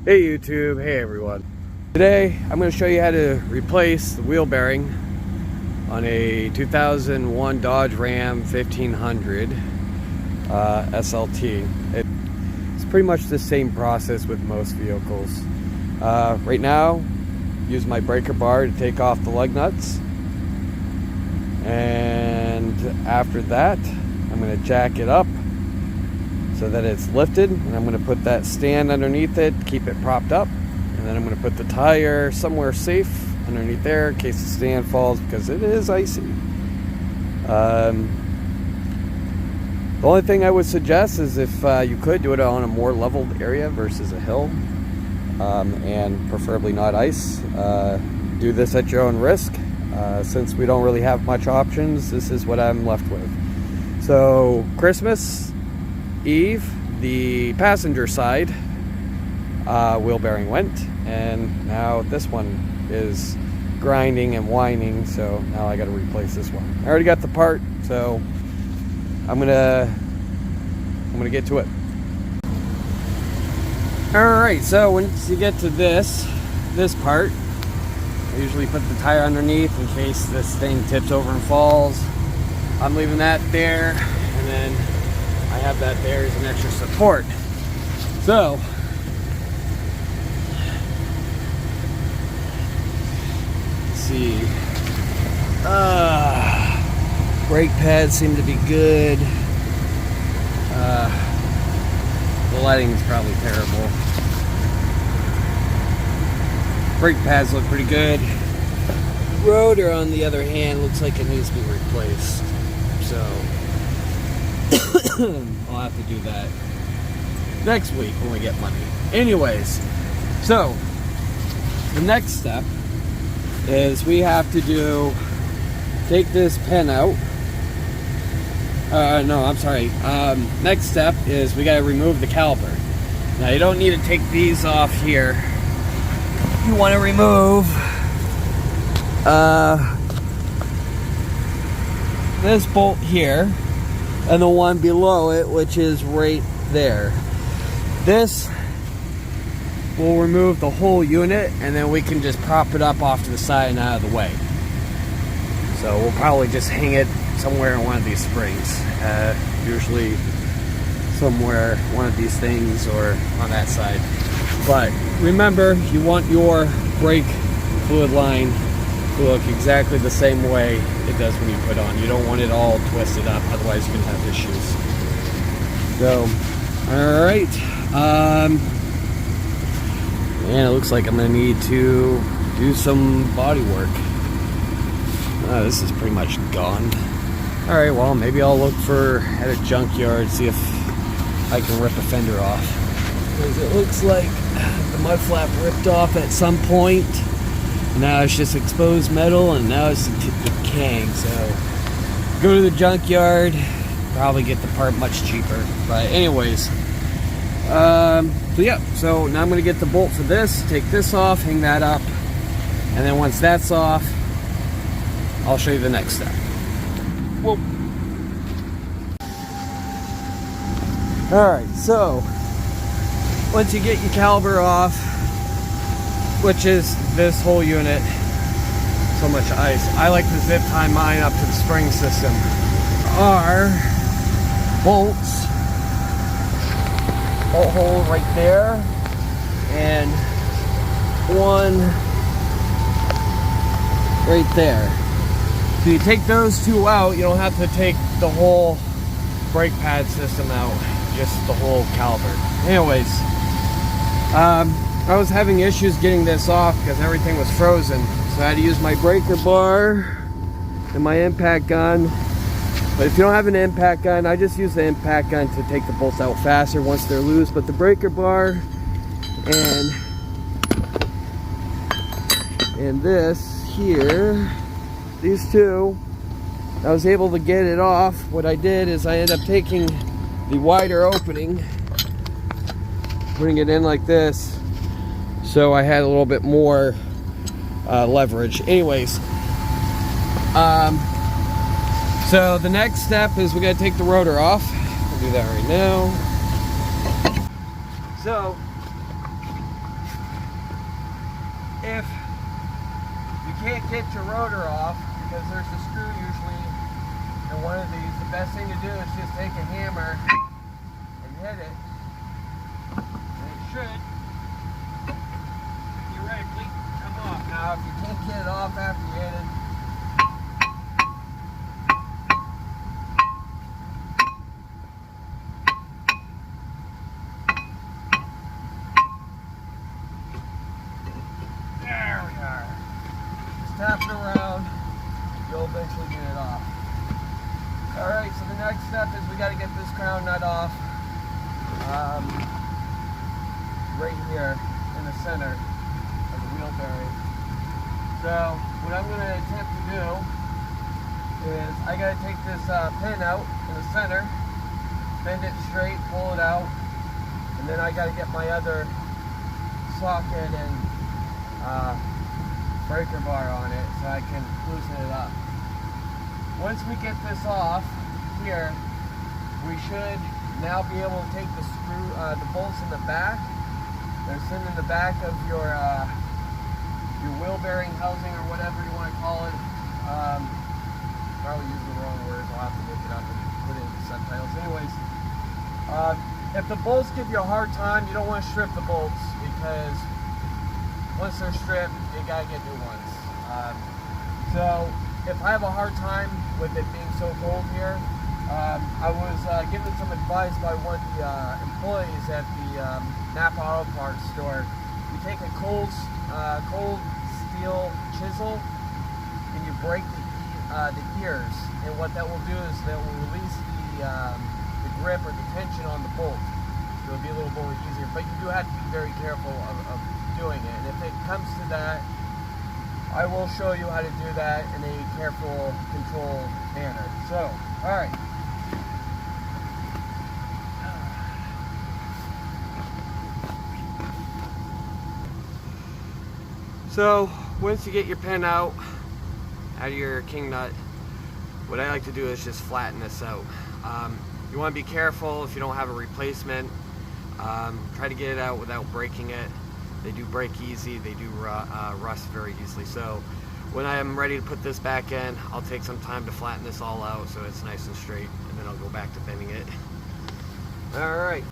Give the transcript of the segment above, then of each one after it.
Hey YouTube, hey everyone. Today I'm going to show you how to replace the wheel bearing on a 2001 Dodge Ram 1500 SLT. It's pretty much the same process with most vehicles. Right now, use my breaker bar to take off the lug nuts, and after that I'm going to jack it up so that it's lifted, and I'm going to put that stand underneath it, keep it propped up, and then I'm going to put the tire somewhere safe underneath there in case the stand falls, because it is icy. The only thing I would suggest is if you could do it on a more leveled area versus a hill, and preferably not ice. Do this at your own risk. Since we don't really have much options, this is what I'm left with. So Christmas Eve, the passenger side wheel bearing went, and now this one is grinding and whining, so now I got to replace this one. I already got the part, so I'm gonna get to it. Alright, so once you get to this part, I usually put the tire underneath in case this thing tips over and falls. I'm leaving that there, and then I have that there as an extra support. So let's see. Brake pads seem to be good. The lighting is probably terrible. Brake pads look pretty good. Rotor, on the other hand, looks like it needs to be replaced. So I'll have to do that next week when we get money. Anyways, so the next step is we have to take this pen out. Next step is we got to remove the caliper. Now you don't need to take these off here. You want to remove this bolt here and the one below it, which is right there. This will remove the whole unit, and then we can just prop it up off to the side and out of the way. So we'll probably just hang it somewhere in one of these springs, usually somewhere one of these things or on that side. But remember, you want your brake fluid line to look exactly the same way it does when you put on. You don't want it all twisted up, otherwise you're gonna have issues. So, alright. And it looks like I'm gonna need to do some body work. This is pretty much gone. Alright, well, maybe I'll look at a junkyard, see if I can rip a fender off. Because it looks like the mud flap ripped off at some point. Now it's just exposed metal, and now it's decaying. So go to the junkyard, probably get the part much cheaper. But anyways, so now I'm gonna get the bolt for this, take this off, hang that up, and then once that's off, I'll show you the next step. Whoa. Alright, so once you get your caliper off, which is this whole unit, so much ice. I like to zip tie mine up to the spring system. Are bolts, bolt hole right there, and one right there. So you take those two out, you don't have to take the whole brake pad system out, just the whole caliper. Anyways, I was having issues getting this off because everything was frozen. So I had to use my breaker bar and my impact gun. But if you don't have an impact gun, I just use the impact gun to take the bolts out faster once they're loose. But the breaker bar and this here, these two, I was able to get it off. What I did is I ended up taking the wider opening, putting it in like this, so I had a little bit more leverage. Anyways, so the next step is we gotta take the rotor off. I'll do that right now. So if you can't get your rotor off because there's a screw usually in one of these, the best thing to do is just take a hammer and hit it, and it should theoretically come off. Now, if you can't get it off after you hit it, there we are. Just tap it around, you'll eventually get it off. Alright, so the next step is we got to get this crown nut off right here in the center of the wheel bearing. So what I'm going to attempt to do is I got to take this pin out in the center, bend it straight, pull it out, and then I got to get my other socket and breaker bar on it so I can loosen it up. Once we get this off here, we should now be able to take the screw, the bolts in the back. They're sitting in the back of your wheel bearing housing or whatever you want to call it. Probably using the wrong words. I'll have to look it up and put it in the subtitles. Anyways, if the bolts give you a hard time, you don't want to strip the bolts because once they're stripped, you gotta get new ones. So if I have a hard time with it being so cold here, I was given some advice by one of the employees at the Napa Auto Parts store. You take a cold steel chisel and you break the ears, and what that will do is that will release the grip or the tension on the bolt. So it'll be a little more easier, but you do have to be very careful of doing it. And if it comes to that, I will show you how to do that in a careful, controlled manner. So, alright. So, once you get your pin out of your king nut, what I like to do is just flatten this out. You want to be careful if you don't have a replacement. Try to get it out without breaking it. They do break easy, they do rust very easily. So when I am ready to put this back in, I'll take some time to flatten this all out so it's nice and straight, and then I'll go back to bending it. All right.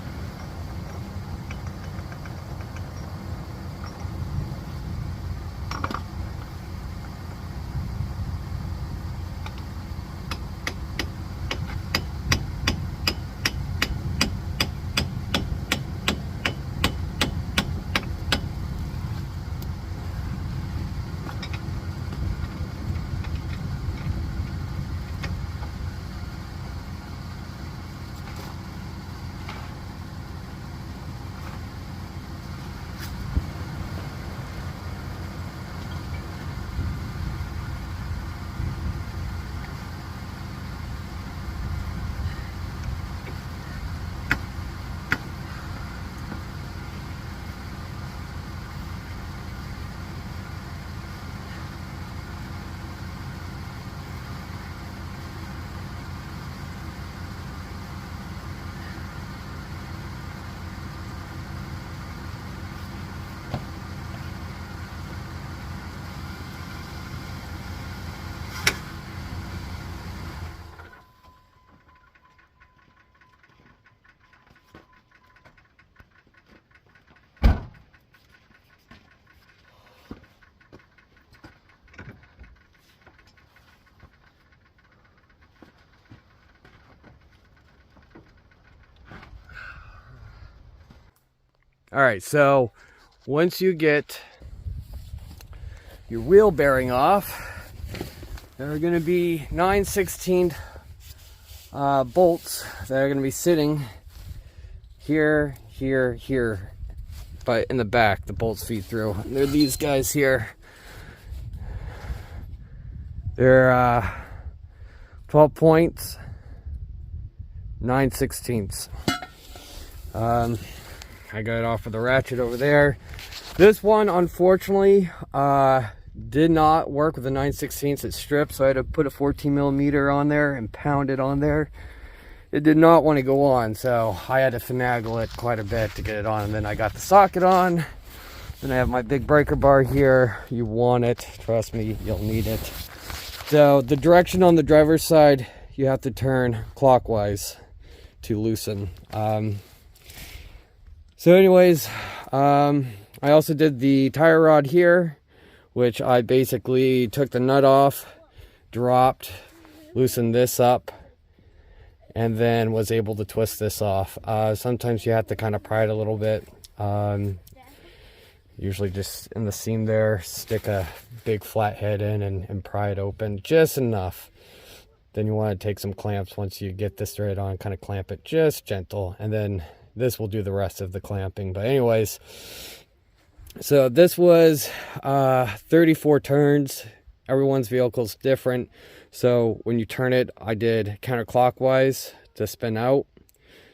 All right, so once you get your wheel bearing off, there are going to be 9/16 bolts that are going to be sitting here, here, here, but in the back, the bolts feed through. And they're these guys here. They're 12 points, 9/16. I got it off with the ratchet over there. This one, unfortunately, did not work with the 9/16. It stripped, so I had to put a 14mm on there and pound it on there. It did not want to go on, so I had to finagle it quite a bit to get it on. And then I got the socket on, Then I have my big breaker bar here. You want it, trust me, you'll need it. So the direction on the driver's side, you have to turn clockwise to loosen. So anyways, I also did the tire rod here, which I basically took the nut off, dropped, loosened this up, and then was able to twist this off. Sometimes you have to kind of pry it a little bit. Usually just in the seam there, stick a big flat head in and pry it open just enough. Then you want to take some clamps once you get this thread on, kind of clamp it just gentle, and then this will do the rest of the clamping. But anyways, so this was 34 turns. Everyone's vehicle is different. So when you turn it, I did counterclockwise to spin out.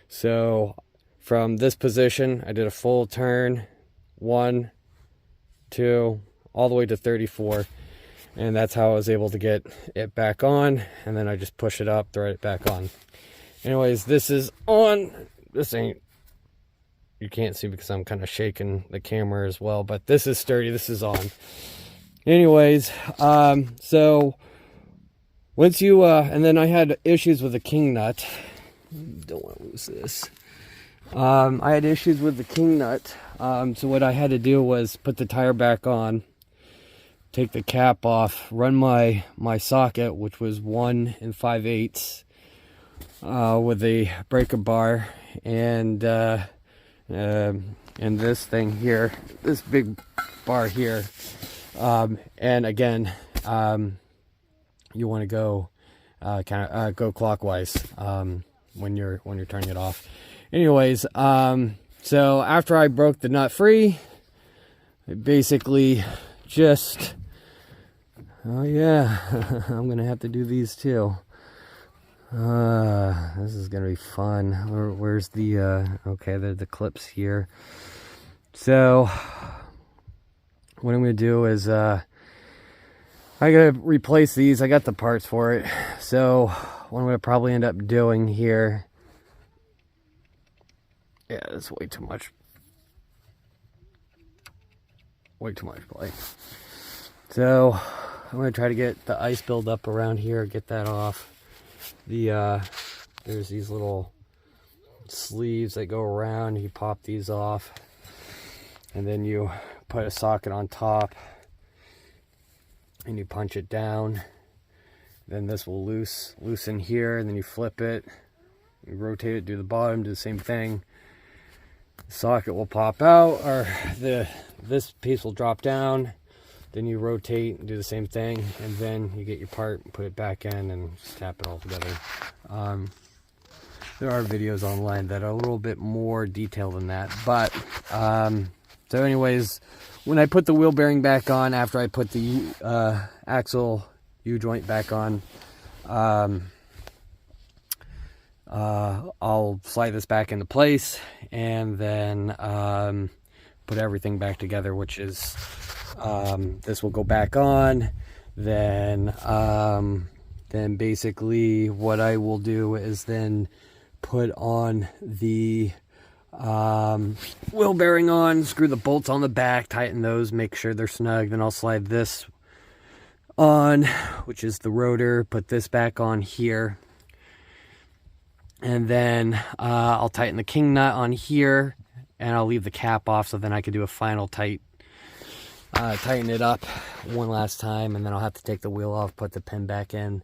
So from this position, I did a full turn, 1, 2, all the way to 34. And that's how I was able to get it back on. And then I just push it up, thread it back on. Anyways, this is on. This ain't, you can't see because I'm kind of shaking the camera as well, but this is sturdy, this is on. Anyways, so once you, and then I had issues with the king nut. Don't want to lose this. I had issues with the king nut. So what I had to do was put the tire back on, take the cap off, run my socket, which was 1 5/8, with a breaker bar, and this thing here, this big bar here. And again, you want to go go clockwise when you're turning it off. Anyways, so after I broke the nut free, I basically just, oh yeah, I'm gonna have to do these too. This is gonna be fun. Where's the okay, there's the clips here. So what I'm gonna do is I gotta replace these. I got the parts for it. So what I'm gonna probably end up doing here, yeah, that's way too much play. So I'm gonna try to get the ice build up around here, get that off. There's these little sleeves that go around. You pop these off, and then you put a socket on top, and you punch it down. Then this will loosen here, and then you flip it, you rotate it, do the bottom, do the same thing. The socket will pop out, or this piece will drop down. Then you rotate and do the same thing, and then you get your part and put it back in and just tap it all together. There are videos online that are a little bit more detailed than that, but so anyways, when I put the wheel bearing back on, after I put the axle U-joint back on, I'll slide this back into place, and then put everything back together, which is this will go back on. Then basically what I will do is then put on the wheel bearing on, screw the bolts on the back, tighten those, make sure they're snug. Then I'll slide this on, which is the rotor, put this back on here, and then I'll tighten the king nut on here, and I'll leave the cap off, so then I can do a final tighten it up one last time, and then I'll have to take the wheel off, put the pin back in,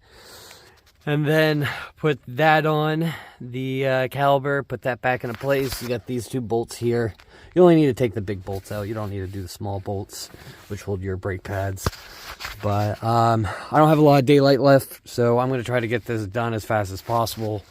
and then put that on the caliper, put that back into place. You got these 2 bolts here. You only need to take the big bolts out. You don't need to do the small bolts, which hold your brake pads. But I don't have a lot of daylight left, so I'm going to try to get this done as fast as possible.